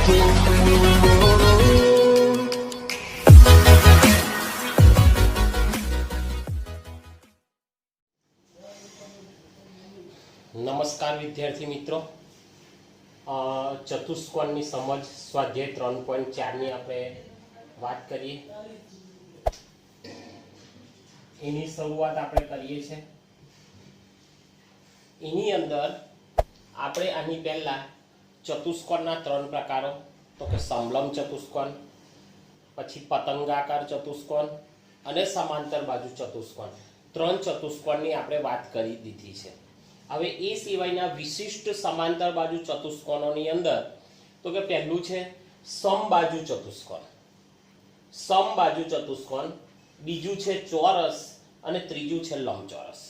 નમસ્કાર વિદ્યાર્થી મિત્રો, ચતુષ્કોણની સમજ સ્વાધ્યાય 3.4 ની આપણે વાત કરીએ. એની શરૂઆત આપણે કરીએ છીએ. એની અંદર આપણે આની પહેલા ચતુષ્કોણના 3 પ્રકારો, તો કે સમલંબ ચતુષ્કોણ, પછી પતંગાકાર ચતુષ્કોણ અને સમાંતર બાજુ ચતુષ્કોણ, 3 ચતુષ્કોણની આપણે વાત કરી દીધી છે. હવે એ સિવાયના વિશિષ્ટ સમાંતર બાજુ ચતુષ્કોણોની અંદર તો કે પહેલું છે સમબાજુ ચતુષ્કોણ, સમબાજુ ચતુષ્કોણ, બીજું છે ચોરસ અને ત્રીજું છે લંબચોરસ.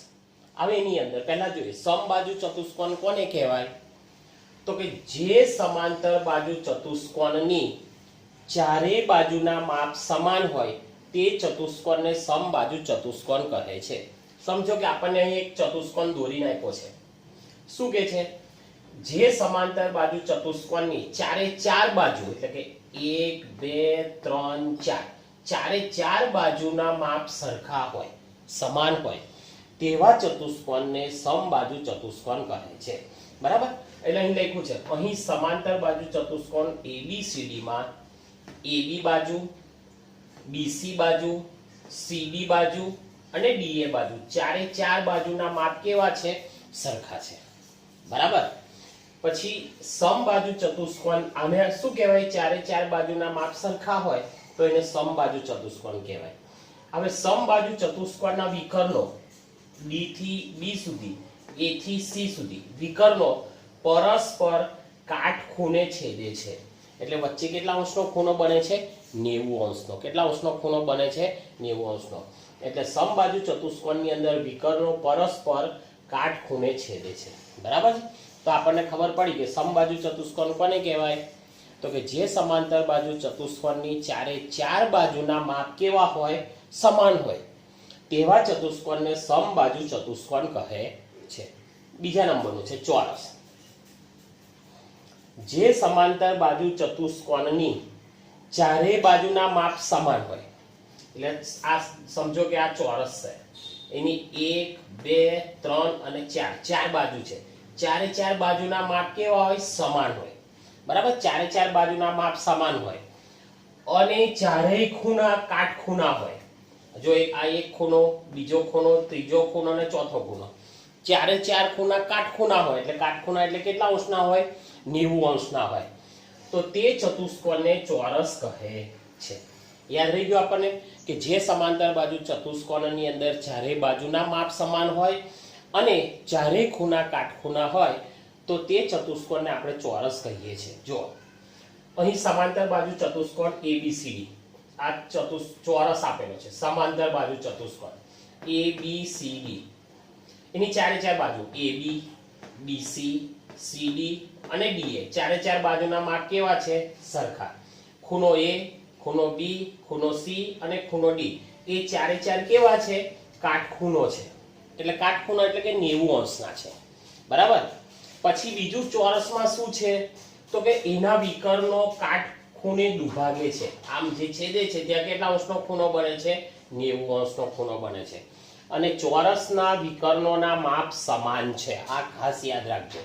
હવે એની અંદર પહેલા જોઈએ સમબાજુ ચતુષ્કોણ કોને કહેવાય? તો કે જે સમાંતર બાજુ ચતુષ્કોણની ચારે બાજુના માપ સમાન હોય તે ચતુષ્કોણને સમબાજુ ચતુષ્કોણ કહે છે. સમજો કે આપણને અહીં એક ચતુષ્કોણ દોરીને આપ્યો છે. શું કહે છે? જે સમાંતર બાજુ ચતુષ્કોણની ચારે ચાર બાજુ, એટલે કે 1 2 3 4, ચારે ચાર બાજુના માપ સરખા હોય, સમાન હોય તેવા ચતુષ્કોણને સમબાજુ ચતુષ્કોણ કહે છે. બરાબર? એટલે અહીં લખ્યું છે, અહીં સમાંતર બાજુ ચતુષ્કોણ ABCD માં AB બાજુ, BC બાજુ, CD બાજુ અને DA બાજુ, ચારે ચાર બાજુના માપ કેવા છે? સરખા છે. બરાબર? પછી સમબાજુ ચતુષ્કોણ, આને શું કહેવાય? ચારે ચાર બાજુના માપ સરખા હોય તો એને સમબાજુ ચતુષ્કોણ કહેવાય. હવે સમબાજુ ચતુષ્કોણના વિકર્ણો D થી B સુધી, A થી C સુધી વિકર્ણો પરસ્પર કાટખૂણે છેદે છે. એટલે વચ્ચે કેટલા અંશનો ખૂણો બને છે? 90 અંશનો. કેટલા અંશનો ખૂણો બને છે? 90 અંશનો. એટલે સમબાજુ ચતુષ્કોણની અંદર વિકર્ણો પરસ્પર કાટખૂણે છેદે છે. બરાબર છે? તો આપણને ખબર પડી કે સમબાજુ ચતુષ્કોણ કોને કહેવાય? તો કે જે સમાંતર બાજુ ચતુષ્કોણની ચારે ચાર બાજુના માપ કેવા હોય? સમાન હોય તેવા ચતુષ્કોણને સમબાજુ ચતુષ્કોણ કહે છે. બીજા નંબરનું છે ચોરસ. જે સમાંતર બાજુ ચતુષ્કોણની ચારે બાજુના માપ સમાન હોય, એટલે આ સમજો કે આ ચોરસ છે, એની 1 2 3 અને 4 ચાર બાજુ છે. ચારે ચાર બાજુના માપ કેવા હોય? સમાન હોય. બરાબર? ચારે ચાર બાજુના માપ સમાન હોય અને ચારેય ખૂણા કાટખૂણા હોય. જો આ એક ખૂણો, બીજો ખૂણો, ત્રીજો ખૂણો અને ચોથો ખૂણો, ચારે ચાર ખૂણા કાટખૂણા હોય. એટલે કાટખૂણા એટલે કેટલા અંશના હોય? 90 અંશના હોય. તો તે ચતુષ્કોણને ચોરસ કહે છે. યાદ રહી ગયું આપણને કે જે સમાંતર બાજુ ચતુષ્કોણની અંદર ચારે બાજુના માપ સમાન હોય અને ચારે ખૂણા કાટખૂણા હોય તો તે ચતુષ્કોણને આપણે ચોરસ કહીએ છીએ. જો અહીં સમાંતર બાજુ ચતુષ્કોણ ABCD, આ ચોરસ આપેલો છે. સમાંતર બાજુ ચતુષ્કોણ ABCD, એની ચારે ચાર બાજુ AB, BC, CD અને DA, ચારે ચાર બાજુના માપ કેવા છે? સરખા. ખૂણો A, ખૂણો B, ખૂણો C અને ખૂણો D એ ચારે ચાર કેવા છે? કાટખૂણો છે. એટલે કાટખૂણો એટલે કે 90 અંશના છે. બરાબર? પછી બીજું ચોરસમાં શું છે? તો કે એના વિકર્ણો કાટખૂણે દુભાગે છે. આમ જે છેદે છે ત્યાં કેટલા અંશનો ખૂણો બને છે? 90 અંશનો ખૂણો બને છે. અને ચોરસના વિકર્ણોના માપ સમાન છે. આ ખાસ યાદ રાખજો.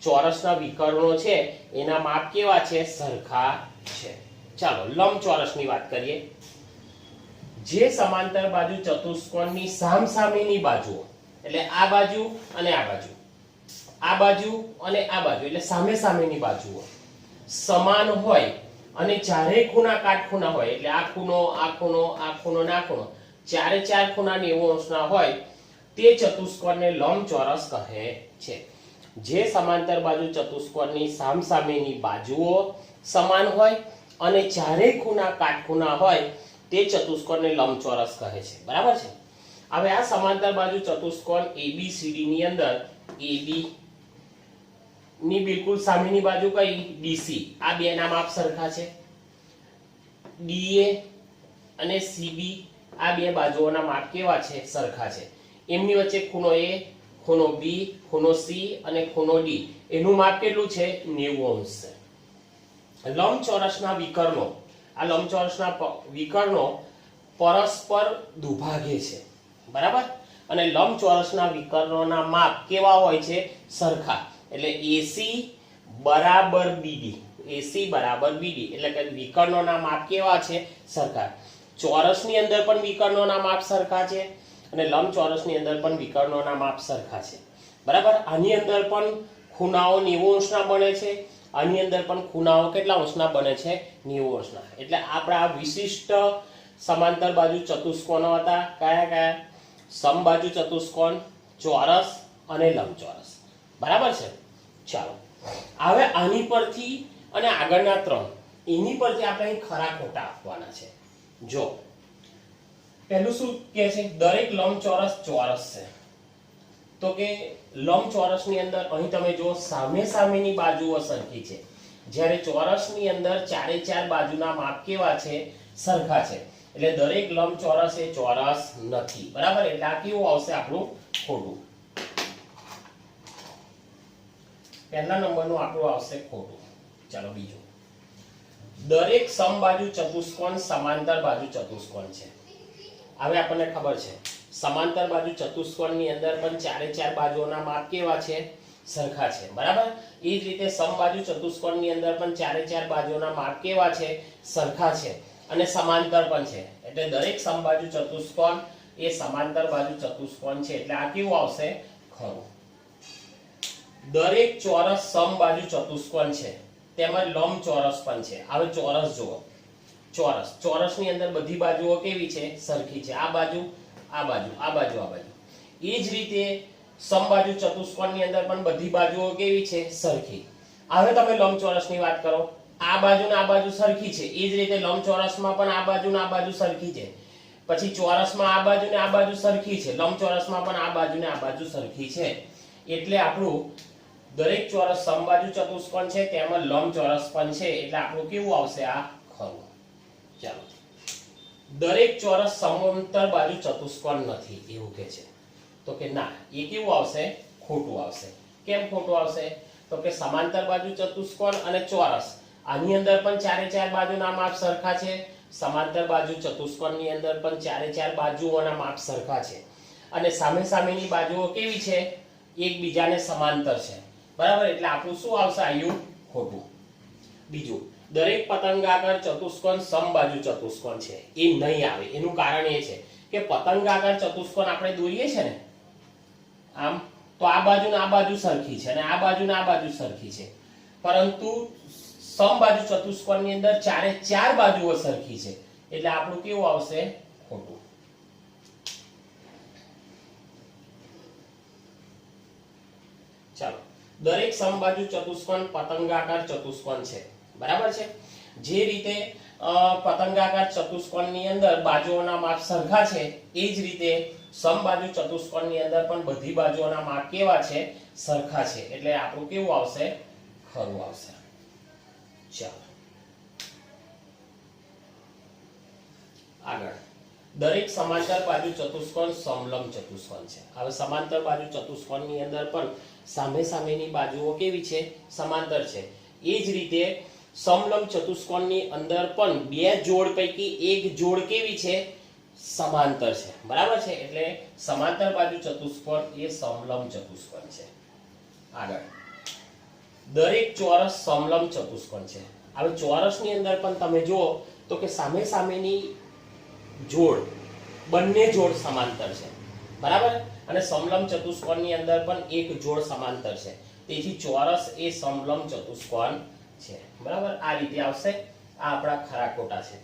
ચોરસના વિકર્ણો છે એના માપ કેવા છે? સરખા છે. ચાલો લંબચોરસની વાત કરીએ. જે સમાંતર બાજુ ચતુષ્કોણની સામસામેની બાજુઓ, એટલે આ બાજુ અને આ બાજુ, આ બાજુ અને આ બાજુ, એટલે સામે સામેની બાજુઓ સમાન હોય અને ચારે ખૂણા કાટખૂણા હોય, એટલે આ ખૂણો, આ ખૂણો, આ ખૂણો અને આ ખૂણો, ચારે ચાર ખૂણા 90 અંશના હોય તે ચતુષ્કોણને લંબચોરસ કહે છે. જે સમાંતર બાજુ ચતુષ્કોણની સામસામેની બાજુઓ સમાન હોય અને ચારે ખૂણા કાટખૂણા હોય તે ચતુષ્કોણને લંબચોરસ કહે છે. બરાબર છે? હવે આ સમાંતર બાજુ ચતુષ્કોણ ABCD ની અંદર AB ની બિલકુલ સામેની બાજુ કઈ? BC. આ બે ના માપ સરખા છે. DA અને CB, આ બે બાજુઓના માપ કેવા છે? સરખા છે. એમની વચ્ચે ખૂણો A, ખૂણો B, ખૂણો C અને ખૂણો D, એનું માપ કેટલું છે? 90 અંશ છે. લંબચોરસના વિકર્ણો, આ લંબચોરસના વિકર્ણો પરસ્પર દુભાગે છે, બરાબર, અને લંબચોરસના વિકર્ણોના માપ કેવા હોય છે? સરખા. એટલે AC બરાબર BD, AC બરાબર BD, એટલે કે વિકર્ણોના માપ કેવા છે? સરખા. ચોરસની અંદર પણ વિકર્ણોના માપ સરખા છે અને લંબચોરસની અંદર પણ વિકર્ણોના માપ સરખા છે, બરાબર. આની અંદર પણ ખૂણાઓ 90 અંશના બને છે, આની અંદર પણ ખૂણાઓ કેટલા અંશના બને છે? 90 અંશના. એટલે આપણા વિશિષ્ટ સમાંતર બાજુ ચતુષ્કોણો હતા કયા કયા? સમબાજુ ચતુષ્કોણ, ચોરસ અને લંબચોરસ, બરાબર છે. ચાલો હવે આની પરથી અને આગળના 3 એની પરથી આપણે ખરા ખોટા આપવાના છે. જો પહેલું શું કહે છે? દરેક લંબચોરસ ચોરસ છે. તો કે લંબચોરસની અંદર અહીં તમે જો સામે સામેની બાજુઓ સરખી છે, જ્યારે ચોરસની અંદર ચારે ચાર બાજુના માપ કેવા છે? સરખા છે. એટલે દરેક લંબચોરસ એ ચોરસ નથી, બરાબર. એટલે આ કેવું આવશે? આપણું ખોટું. પહેલા નંબરનું આપણું આવશે ખોટું. ચાલો બીજું, દરેક સમબાજુ ચતુષ્કોણ સમાંતર બાજુ ચતુષ્કોણ છે. હવે આપણને ખબર છે સમાંતર બાજુ ચતુષ્કોણની અંદર પણ ચારે ચાર બાજુઓના માપ કેવા છે? સરખા છે, બરાબર. એ જ રીતે સમબાજુ ચતુષ્કોણની અંદર પણ ચારે ચાર બાજુઓના માપ કેવા છે? સરખા છે અને સમાંતર પણ છે. એટલે દરેક સમબાજુ ચતુષ્કોણ એ સમાંતર બાજુ ચતુષ્કોણ છે. એટલે આ કેવું આવશે? ખરું. દરેક ચોરસ સમબાજુ ચતુષ્કોણ છે તેમજ લંબચોરસ પણ છે. હવે ચોરસ જુઓ, ચોરસની અંદર બધી બાજુઓ કેવી છે? સરખી છે. આ બાજુ, આ બાજુ, આ બાજુ, આ બાજુ. એ જ રીતે સમબાજુ ચતુષ્કોણની અંદર પણ બધી બાજુઓ કેવી છે? સરખી. હવે તમે લંબચોરસની વાત કરો, આ બાજુ ને આ બાજુ સરખી છે. એ જ રીતે લંબચોરસમાં પણ આ બાજુ ને આ બાજુ સરખી છે. પછી ચોરસમાં આ બાજુ ને આ બાજુ સરખી છે, લંબચોરસમાં પણ આ બાજુ ને આ બાજુ સરખી છે. એટલે આપણું દરેક ચોરસ સમબાજુ ચતુષ્કોણ છે તેમજ લંબચોરસ પણ છે. એટલે આપણું કેવું આવશે? આ ખરું. ચાલો, દરેક ચોરસ સમાંતર બાજુ ચતુષ્કોણ નથી એવું કહે છે. તો કે ના, એ કેવું આવશે? ખોટું આવશે. કેમ ખોટું આવશે? તો કે સમાંતર બાજુ ચતુષ્કોણ અને ચોરસ આની અંદર પણ ચારે ચાર બાજુના માપ સરખા છે, સમાંતર બાજુ ચતુષ્કોણની અંદર પણ ચારે ચાર બાજુઓના માપ સરખા છે અને સામે સામેની બાજુઓ કેવી છે? એકબીજાને સમાંતર છે, બરાબર. એટલે આપણું શું આવશે? આયુ ખોટું. બીજું, દરેક પતંગાકાર ચતુષ્કોણ સમબાજુ ચતુષ્કોણ છે. એ નહીં આવે. એનું કારણ એ છે કે પતંગાકાર ચતુષ્કોણ આપણે દોરીએ છે ને આમ, તો આ બાજુ ને આ બાજુ સરખી છે અને આ બાજુ ને આ બાજુ સરખી છે, પરંતુ સમબાજુ ચતુષ્કોણની અંદર ચારે ચાર બાજુઓ સરખી છે. એટલે આપણું કેવું આવશે? ખોટું. ચાલો, દરેક સમબાજુ ચતુષ્કોણ પતંગાકાર ચતુષ્કોણ છે, બરાબર છે. જે રીતે પતંગાકાર ચતુષ્કોણની અંદર બાજુઓના માપ સરખા છે, એ જ રીતે સમબાજુ ચતુષ્કોણની અંદર પણ બધી બાજુઓના માપ કેવા છે? સરખા છે. એટલે આપણું કેવું આવશે? ખરું આવશે. ચાલો આગળ, દરેક સમાંતર બાજુ ચતુષ્કોણ સમલંબ ચતુષ્કોણ છે. હવે સમાંતર બાજુ ચતુષ્કોણની અંદર પણ સામે સામેની બાજુઓ કેવી છે? સમાંતર છે. એ જ રીતે સમલંબ ચતુષ્કોણની અંદર પણ બે જોડ પૈકી એક જોડ કેવી છે? સમાંતર છે, બરાબર છે. એટલે સમાંતર બાજુ ચતુષ્કોણ એ સમલંબ ચતુષ્કોણ છે. આગળ, દરેક ચોરસ સમલંબ ચતુષ્કોણ છે. હવે ચોરસની અંદર પણ તમે જુઓ તો કે સામે સામેની જોડ બંને જોડ સમાંતર છે, બરાબર. અને સમલંબ ચતુષ્કોણની અંદર પણ એક જોડ સમાંતર છે. તેથી ચોરસ એ સમલંબ ચતુષ્કોણ છે, બરાબર. આ રીતે આવશે. આ આપણા ખરા ખોટા છે.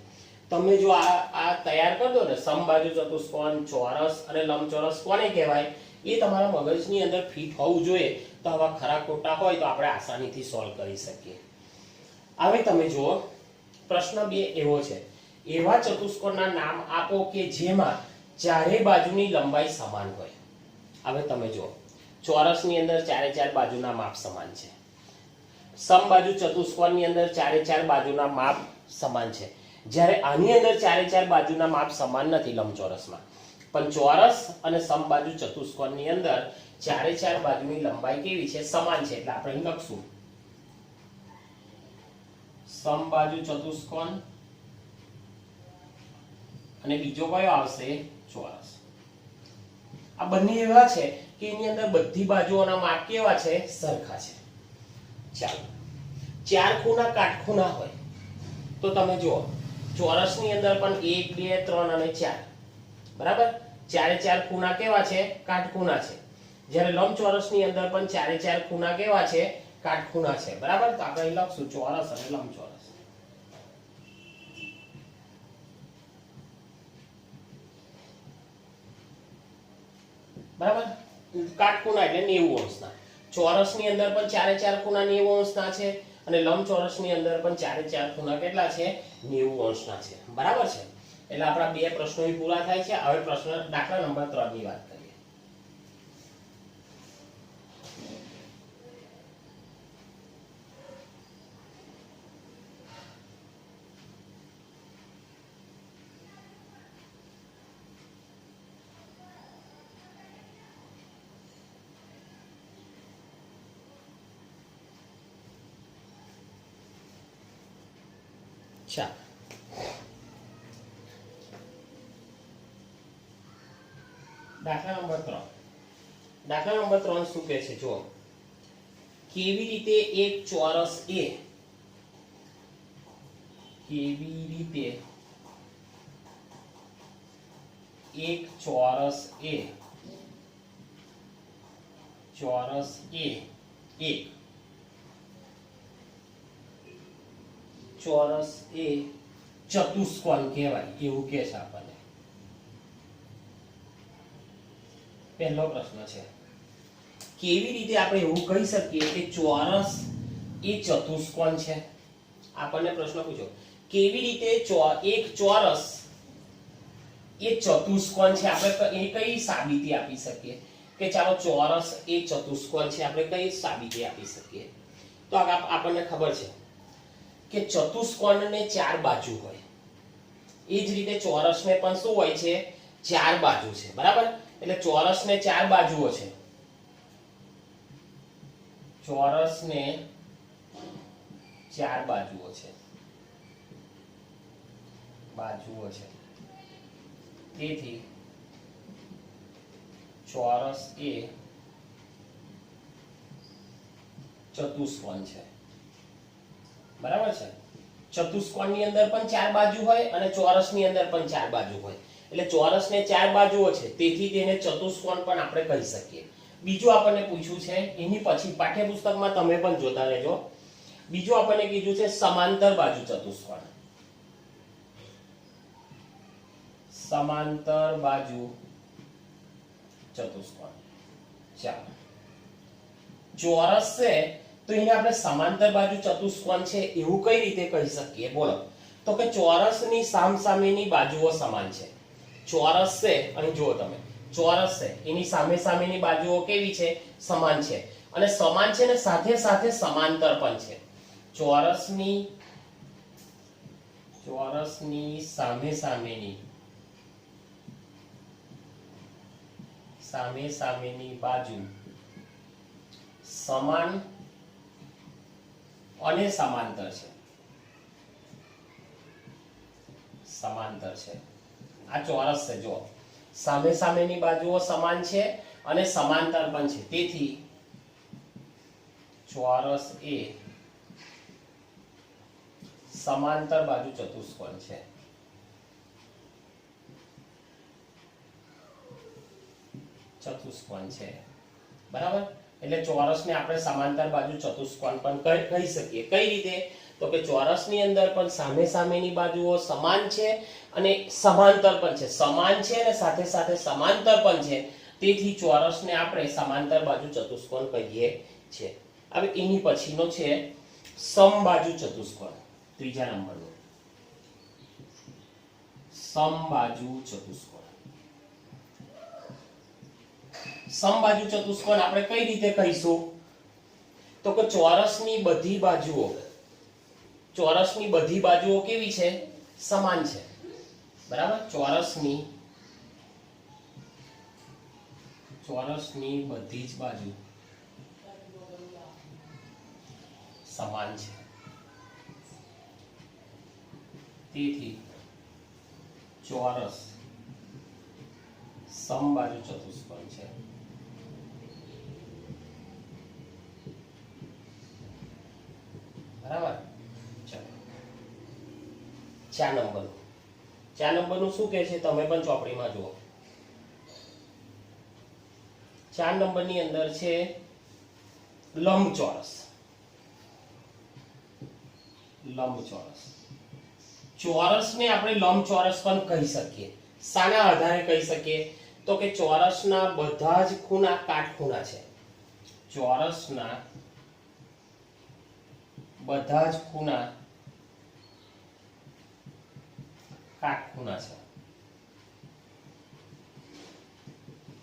તમે જો આ તૈયાર કરી દો ને, સમબાજુ ચતુષ્કોણ, ચોરસ અને લંબચોરસ કોને કહેવાય, એ તમારા મગજની અંદર ફિટ હોવું જોઈએ. તો આવા ખરા ખોટા હોય તો આપણે આસાનીથી સોલ્વ કરી શકીએ. હવે તમે જુઓ, પ્રશ્ન 2 એવો છે, એવા ચતુષ્કોણના નામ આપો કે જેમાં ચારે બાજુની લંબાઈ સમાન હોય. હવે તમે જુઓ, ચોરસની અંદર ચારે ચાર બાજુના માપ સમાન છે, સમબાજુ ચતુષ્કોણની અંદર ચારે ચાર બાજુના માપ સમાન છે, જ્યારે આની અંદર ચારે ચાર બાજુના માપ સમાન નથી લંબચોરસમાં. પણ ચોરસ અને સમબાજુ ચતુષ્કોણની અંદર ચારે ચાર બાજુની લંબાઈ કેવી છે? સમાન છે. એટલે આપણે લખશું સમબાજુ ચતુષ્કોણ અને બીજો કયો આવશે ચોરસ આ બંને એવા છે કે એની અંદર બધી બાજુઓના માપ કેવા છે સરખા છે ચાલો ચાર ખૂણા કાટખૂણા હોય તો તમે જુઓ ચોરસની અંદર પણ 1 2 3 અને 4 બરાબર ચારે ચાર ખૂણા કેવા છે કાટખૂણા છે જ્યારે લંબચોરસની અંદર પણ ચારે ચાર ખૂણા કેવા છે કાટખૂણા છે બરાબર તો આપણે અહીં લખશું ચોરસ અને લંબચોરસ બરાબર કાટખૂણા એટલે 90 અંશના ચોરસની અંદર પણ ચારે ચાર ખૂણા 90 અંશના છે અને લંબચોરસની અંદર પણ ચારે ચાર ખૂણા કેટલા છે 90 અંશના છે બરાબર છે એટલે આપણા બે પ્રશ્નો પૂરા થાય છે હવે પ્રશ્ન દાખલા નંબર 3 ની વાત કરીએ ચાલો દાખલા નંબર 3 શું કહે છે જો કેવી રીતે એક ચોરસ A કેવી રીતે એક ચોરસ A એક ચોરસ એ ચતુષ્કોણ કહેવાય એવું કે છે આપણને પહેલો પ્રશ્ન છે કેવી રીતે આપણે એવું કહી શકીએ કે ચોરસ એ ચતુષ્કોણ છે આપણને પ્રશ્ન પૂછ્યો કેવી રીતે એક ચોરસ એ ચતુષ્કોણ છે આપણે એ કઈ સાબિતી આપી શકીએ કે ચાલો ચોરસ એ ચતુષ્કોણ છે આપણે કઈ સાબિતી આપી શકીએ તો આપણને ખબર છે કે ચતુષ્કોણને ચાર બાજુ હોય એ જ રીતે ચોરસને પણ શું હોય છે ચાર બાજુ છે બરાબર એટલે ચોરસને ચાર બાજુઓ છે ચોરસને ચાર બાજુઓ છે તેથી ચોરસ એ ચતુષ્કોણ છે બરાબર છે ચતુષ્કોણની અંદર પણ ચાર બાજુ હોય અને ચોરસની અંદર પણ ચાર બાજુ હોય એટલે ચોરસને ચાર બાજુઓ છે તેથી તેને ચતુષ્કોણ પણ આપણે કહી શકીએ બીજું આપણને પૂછ્યું છે એની પછી પાઠ્યપુસ્તકમાં તમે પણ જોતા રહેજો બીજું આપણને કીધું છે સમાંતર બાજુ ચતુષ્કોણ સમાંતર બાજુ ચતુષ્કોણ ચાલો ચોરસ છે તો એને આપણે સમાંતર બાજુ ચતુષ્કોણ છે એવું કઈ રીતે કહી શકીએ બોલો તો કે ચોરસની સામસામેની બાજુઓ સમાન છે ચોરસ છે અહીં જુઓ તમે ચોરસ છે એની સામે સામેની બાજુઓ કેવી છે સમાન છે અને સમાન છે ને સાથે સાથે સમાંતર પણ છે ચોરસની સામે સામેની બાજુ સમાન અને સમાંતર છે આ ચોરસ છે જો સામે સામેની બાજુઓ સમાન છે અને સમાંતર પણ છે તેથી ચોરસ એ સમાંતર બાજુ ચતુષ્કોણ છે બરાબર એટલે ચોરસને આપણે સમાંતર બાજુ ચતુષ્કોણ પણ કહી શકીએ કઈ રીતે તો કે ચોરસની અંદર પણ સામે સામેની બાજુઓ સમાન છે અને સમાંતર પણ છે સમાન છે અને સાથે સાથે સમાંતર પણ છે તેથી ચોરસને આપણે સમાંતર બાજુ ચતુષ્કોણ કહીએ છીએ હવે એની પછીનો છે સમબાજુ ચતુષ્કોણ ત્રીજા નંબરનો સમબાજુ ચતુષ્કોણ આપણે કઈ રીતે કહીશું તો કે ચોરસની બધી બાજુઓ કેવી છે સમાન છે બરાબર ચોરસની બધી જ બાજુ સમાન છે તેથી ચોરસ સમબાજુ ચતુષ્કોણ છે. બરાબર. ચાલો 4 નંબરનું શું કહે છે તમે પણ ચોપડીમાં જુઓ. 4 નંબરની અંદર છે લંબચોરસ. ચોરસને આપણે લંબચોરસ પણ કહી શકીએ. શાના આધારે કહી શકીએ? તો કે ચોરસના બધા જ ખૂણા કાટખૂણા છે. ચોરસના બધા જ ખૂણા કાટખૂણા છે.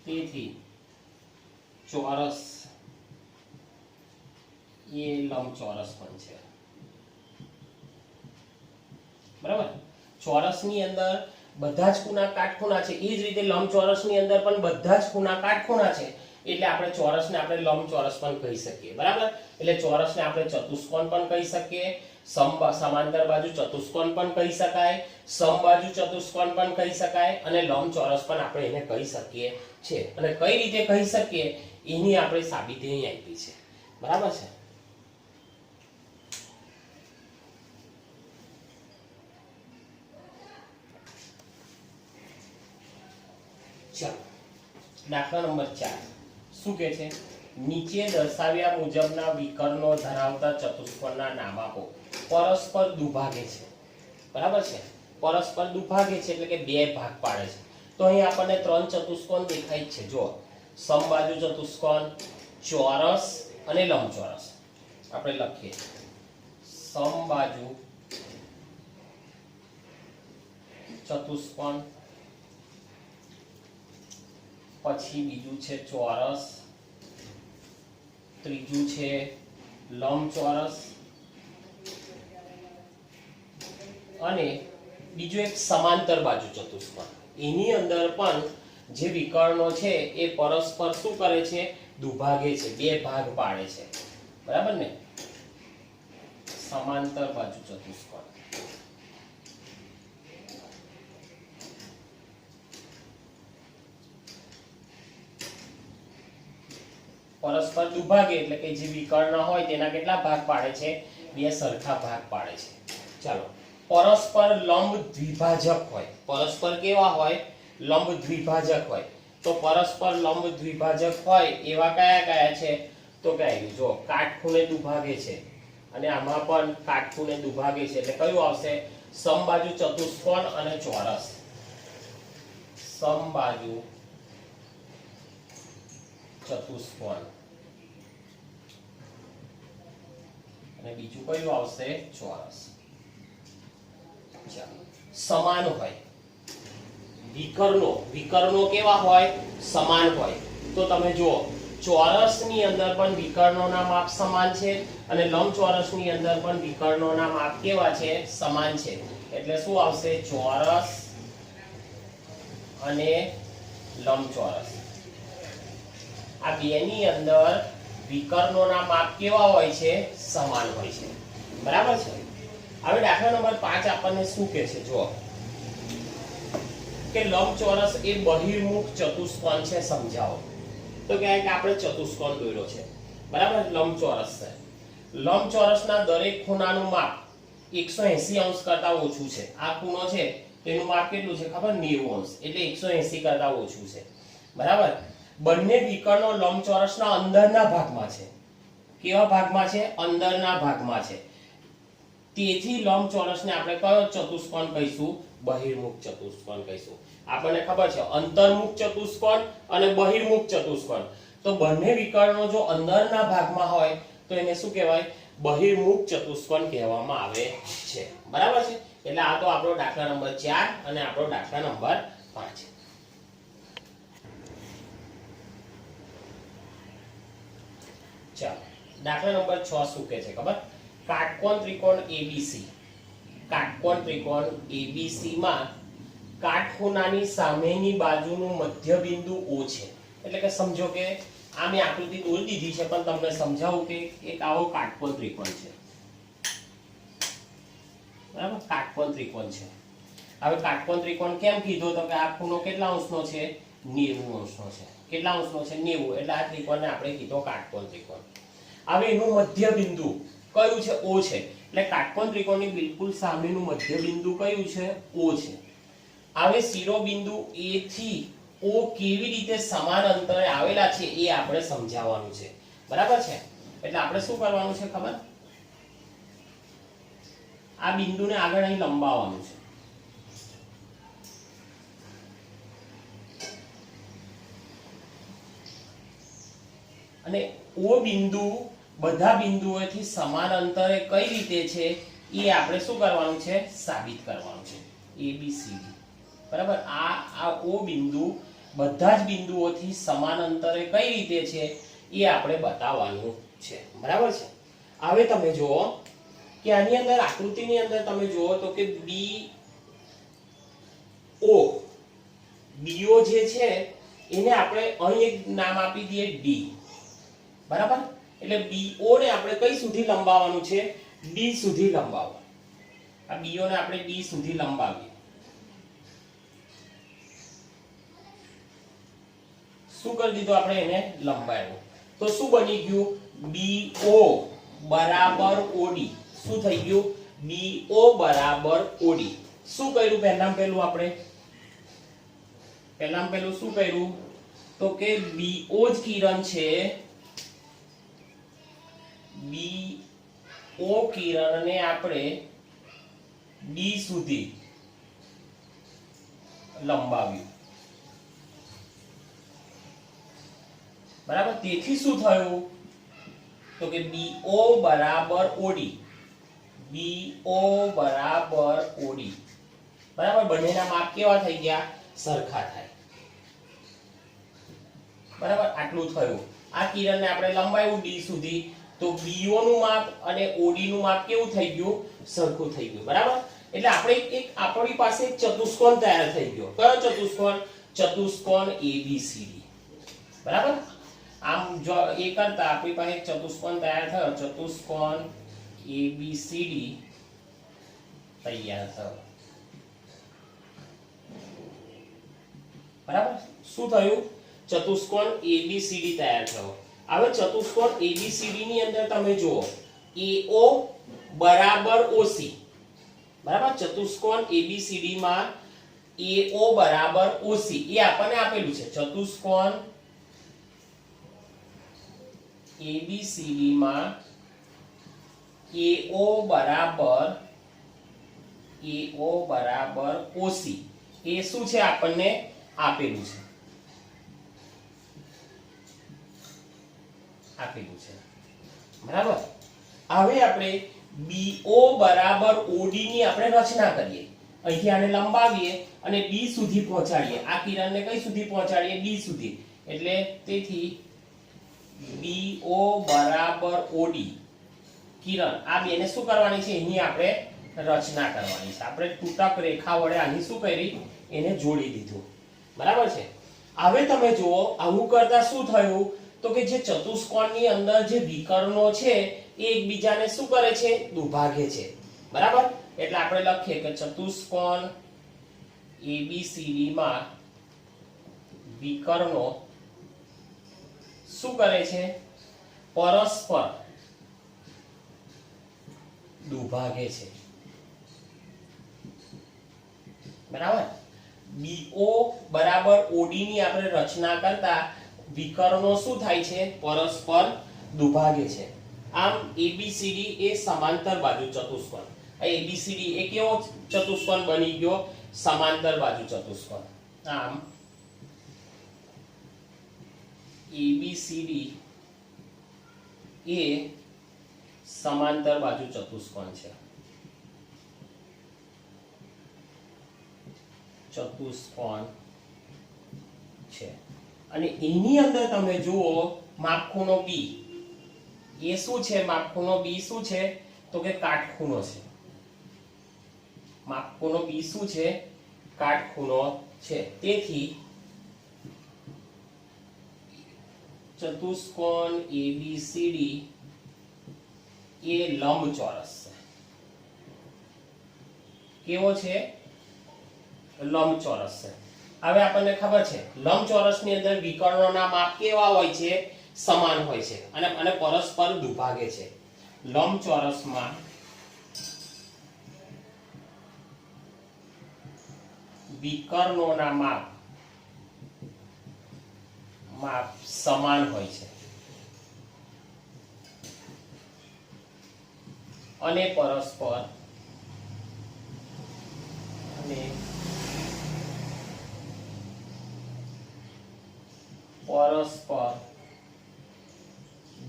તેથી ચોરસ એ લંબચોરસ પણ છે. બરાબર. ચોરસની અંદર બધા જ ખૂણા કાટખૂણા છે, એ જ રીતે લંબચોરસની અંદર પણ બધા જ ખૂણા કાટખૂણા છે. એટલે આપણે ચોરસને આપણે લંબચોરસ પણ કહી શકીએ. બરાબર. એટલે ચોરસને આપણે ચતુષ્કોણ પણ કહી શકીએ, સમાંતર બાજુ ચતુષ્કોણ પણ કહી શકાય, સમબાજુ ચતુષ્કોણ પણ કહી શકાય અને લંબચોરસ પણ આપણે એને કહી શકીએ છે. અને કઈ રીતે કહી શકીએ એની આપણે સાબિતી અહીં આપી છે. બરાબર છે. ચાલો દાખલા નંબર 4 શું કહે છે? નીચે દર્શાવ્યા મુજબના વિકર્ણો ધરાવતા ચતુષ્કોણના નામ આપો. પરસ્પર દુભાગે છે. બરાબર છે. પરસ્પર દુભાગે છે એટલે કે બે ભાગ પાડે છે. તો અહીં આપણને 3 ચતુષ્કોણ દેખાય છે. જો સમબાજુ ચતુષ્કોણ, ચોરસ અને લંબચોરસ. આપણે લખીએ સમબાજુ ચતુષ્કોણ, પછી બીજું છે ચોરસ, ત્રીજું છે લંબચોરસ અને બીજું એક સમાંતર બાજુ ચતુષ્કોણ. એની અંદર પણ જે વિકર્ણો છે એ પરસ્પર શું કરે છે? દુભાગે છે, બે ભાગ પાડે છે. બરાબર ને? સમાંતર બાજુ ચતુષ્કોણ. પરસ્પર દુભાગે એટલે કે જે વિકર્ણ હોય તેના કેટલા ભાગ પાડે છે? બે સરખા ભાગ પાડે છે. ચાલો પરસ્પર લંબ દ્વિભાજક હોય. પરસ્પર કેવા હોય? લંબ દ્વિભાજક હોય. તો પરસ્પર લંબ દ્વિભાજક હોય એવા કયા કયા છે? તો કઈ જો કાટખૂણે દુભાગે છે અને આમાં પણ કાટખૂણે દુભાગે છે એટલે કયું આવશે? સમબાજુ ચતુષ્કોણ અને ચોરસ. સમબાજુ ચતુષ્કોણ અને બીજું કયું આવશે? ચોરસ. સમાન હોય. વિકર્ણો કેવા હોય? સમાન હોય. તો તમે જુઓ ચોરસની અંદર પણ વિકર્ણોના માપ સમાન છે અને લંબચોરસની અંદર પણ વિકર્ણોના માપ કેવા છે? સમાન છે. એટલે શું આવશે? ચોરસ અને લંબચોરસ. આ બેની અંદર વિકર્ણોના માપ કેવા હોય છે? સમાન હોય છે. બરાબર છે. હવે દાખલા નંબર 5 આપણને શું કહે છે? જુઓ કે લંબચોરસ એ બહિર્મુખ ચતુષ્કોણ છે. સમજાવો. તો કહે કે આપણે ચતુષ્કોણ દોર્યો છે. બરાબર. લંબચોરસ છે. લંબચોરસના દરેક ખૂણાનું માપ 180 અંશ કરતા ઓછું છે. આ ખૂણો છે તેનું માપ કેટલું છે ખબર? 90 અંશ. એટલે 180 કરતા ઓછું છે. બરાબર. બંને વિકર્ણો લંબચોરસના અંદરના ભાગમાં છે. કેવા ભાગમાં છે? અંદરના ભાગમાં છે. તેથી લંબચોરસને આપણે કયો ચતુષ્કોણ કહીશું? બહિર્મુખ ચતુષ્કોણ કહીશું. આપણને ખબર છે અંતર્મુખ ચતુષ્કોણ અને બહિર્મુખ ચતુષ્કોણ. તો બંને વિકર્ણો જો અંદરના ભાગમાં હોય તો એને શું કહેવાય? બહિર્મુખ ચતુષ્કોણ કહેવામાં આવે છે. બરાબર છે. એટલે આ તો આપણો દાખલા નંબર 4 અને આપણો દાખલા નંબર 5. ચાલો દાખલા નંબર 6 શું કહે છે ખબર? કાટકોણ ત્રિકોણ ABC. કાટકોણ ત્રિકોણ ABC માં કાટખૂણાની સામેની બાજુનું મધ્યબિંદુ O છે. એટલે કે સમજો કે આ મેં આકૃતિ દોરી દીધી છે પણ તમને સમજાવું કે એક આવો કાટકોણ ત્રિકોણ છે. બરાબર, કાટકોણ ત્રિકોણ છે. હવે કાટકોણ ત્રિકોણ કેમ કીધો તો કે આ ખૂણો કેટલા અંશનો છે? 90 અંશનો છે. કેટલા અંશનો છે? 90. એટલે આ ત્રિકોણને આપણે કીધો કાટકોણ ત્રિકોણ. હવે એનું મધ્ય બિંદુ કયું છે? O છે. એટલે કાટકોણ ત્રિકોણની બિલકુલ સામેનું મધ્ય બિંદુ કયું છે? O છે. હવે શિરોબિંદુ A થી O કેવી રીતે સમાન અંતરે આવેલા છે એ આપણે સમજાવવાનું છે. બરાબર છે? એટલે આપણે શું કરવાનું છે ખબર? આ બિંદુને આગળ અહીં લંબાવવાનું છે. અને O બિંદુ બધા બિંદુઓથી સમાન અંતરે કઈ રીતે છે એ આપણે શું કરવાનું છે? સાબિત કરવાનું છે. ABCD. બરાબર, આ O બિંદુ બધા જ બિંદુઓથી સમાન અંતરે કઈ રીતે છે એ આપણે બતાવવાનું છે. બરાબર છે? હવે તમે જુઓ કે આની અંદર આકૃતિની અંદર તમે જુઓ તો કે BO જે છે એને આપણે અહીં એક નામ આપી દઈએ D. બરાબર, એટલે BO ને આપણે કઈ સુધી લંબાવવાનું છે? D સુધી લંબાવવાનું. આ BO ને આપણે D સુધી લંબાવીએ. શું કરી દીધું આપણે? એને લંબાવ્યું. તો શું બની ગયું? BO બરાબર OD. શું થઈ ગયું? BO બરાબર OD. શું કર્યું? પહેલું આપણે પહેલું શું કર્યું તો કે BO જ કિરણ છે. BO કિરણને આપણે D સુધી લંબાવ્યું. બરાબર, તેથી શું થયું તો કે BO બરાબર OD. BO બરાબર OD. બરાબર, બંનેના માપ કેવા થઈ ગયા? સરખા થાય. બરાબર, આટલું થયું. આ કિરણને આપણે લંબાવ્યું D સુધી, તો BO નું માપ અને OD નું માપ કેવું થઈ ગયું? સરખું થઈ ગયું. બરાબર, એટલે આપણે આપણી પાસે એક ચતુષ્કોણ તૈયાર થઈ ગયો. કયો ચતુષ્કોણ? ચતુષ્કોણ ABCD. બરાબર, આમ જો એ કરતા આપણી પાસે એક ચતુષ્કોણ તૈયાર થયો. ચતુષ્કોણ ABCD તૈયાર થયો. બરાબર, શું થયું? ચતુષ્કોણ ABCD તૈયાર થયો. હવે ચતુષ્કોણ ABCD ની અંદર તમે જુઓ AO બરાબર OC. બરાબર, ચતુષ્કોણ ABCD માં AO બરાબર OC એ આપણને આપેલું છે. ચતુષ્કોણ ABCD માં AO બરાબર OC એ શું છે? આપણને આપેલું છે. બરાબર, હવે આપણે BO બરાબર OD ની આપણે રચના કરીએ. અહીંથી આને લંબાવીએ અને D સુધી પહોંચાડીએ. આ કિરણને કઈ સુધી પહોંચાડીએ? D સુધી. એટલે તેથી BO બરાબર OD કિરણ આ બેને શું કરવાની છે? એની આપણે રચના કરવાની છે. આપણે તૂટક રેખા વડે આની શું કરી? એને જોડી દીધું. બરાબર છે? હવે તમે જુઓ આવું કરતા શું થયું તો કે જે ચતુષ્કોણની અંદર જે વિકર્ણો છે એ એકબીજાને શું કરે છે? દુભાગે છે. બરાબર, એટલે આપણે લખીએ કે ચતુષ્કોણ ABCD માં વિકર્ણો શું કરે છે? પરસ્પર દુભાગે છે. બરાબર, BO બરાબર OD ની આપણે રચના કરતા વિકર્ણો શું થાય છે? પરસ્પર દુભાગે છે. આમ ABCD એ સમાંતર બાજુ ચતુષ્કોણ. આ ABCD એ કેવો ચતુષ્કોણ બની ગયો? સમાંતર બાજુ ચતુષ્કોણ. આમ ABCD એ સમાંતર બાજુ ચતુષ્કોણ છે. અને એની અંદર તમે જુઓ માપખૂણો B. એ શું છે? માપખૂણો B શું છે તો કે કાટખૂણો છે. માપખૂણો B શું છે? કાટખૂણો છે. તેથી ચતુષ્કોણ ABCD એ લંબચોરસ છે. કેવો છે? લંબચોરસ છે. હવે આપણને ખબર છે લંબચોરસની અંદર વિકર્ણોના માપ કેવા હોય છે? સમાન હોય છે અને પરસ્પર દુભાગે છે. લંબચોરસમાં વિકર્ણોના માપ સમાન હોય છે અને પરસ્પર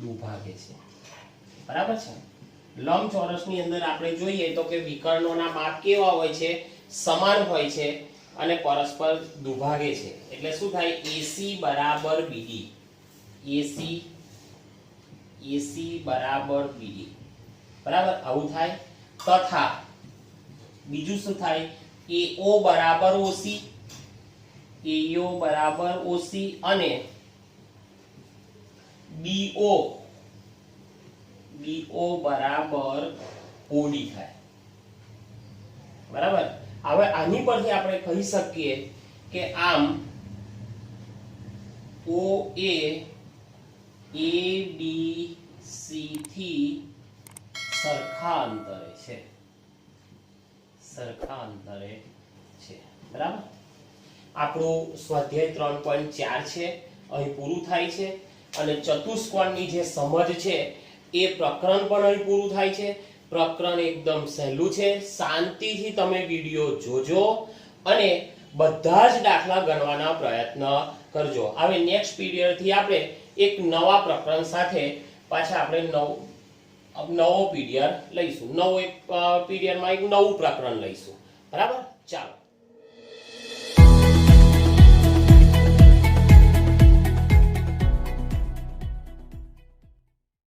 દુભાગે છે. બરાબર છે. લંબચોરસની અંદર આપણે જોઈએ તો કે વિકર્ણોના માપ કેવા હોય છે? સમાન હોય છે અને પરસ્પર દુભાગે છે. એટલે શું થાય? AC બરાબર BD. AC બરાબર BD. બરાબર, આવું થાય. તથા બીજું શું થાય? AO બરાબર OC. AO બરાબર OC અને BO બરાબર OD થાય. બરાબર. હવે આની પરથી આપણે કહી શકીએ કે આમ OA ABC થી સરખા અંતરે છે. બરાબર. આપણું સ્વાધ્યાય 3.4 છે અહીં પૂરું થાય છે અને ચતુષ્કોણની જે સમજ છે એ પ્રકરણ પણ અહીં પૂરું થાય છે. પ્રકરણ એકદમ સહેલું છે. શાંતિથી તમે વિડિયો જોજો અને બધા જ દાખલા ગણવાના પ્રયત્ન કરજો. હવે નેક્સ્ટ પીરિયડ થી આપણે એક નવા પ્રકરણ સાથે પાછા આપણે નવો પીરિયડ લઈશું. એક પીરિયડમાં એક નવું પ્રકરણ લઈશું. બરાબર, ચાલો.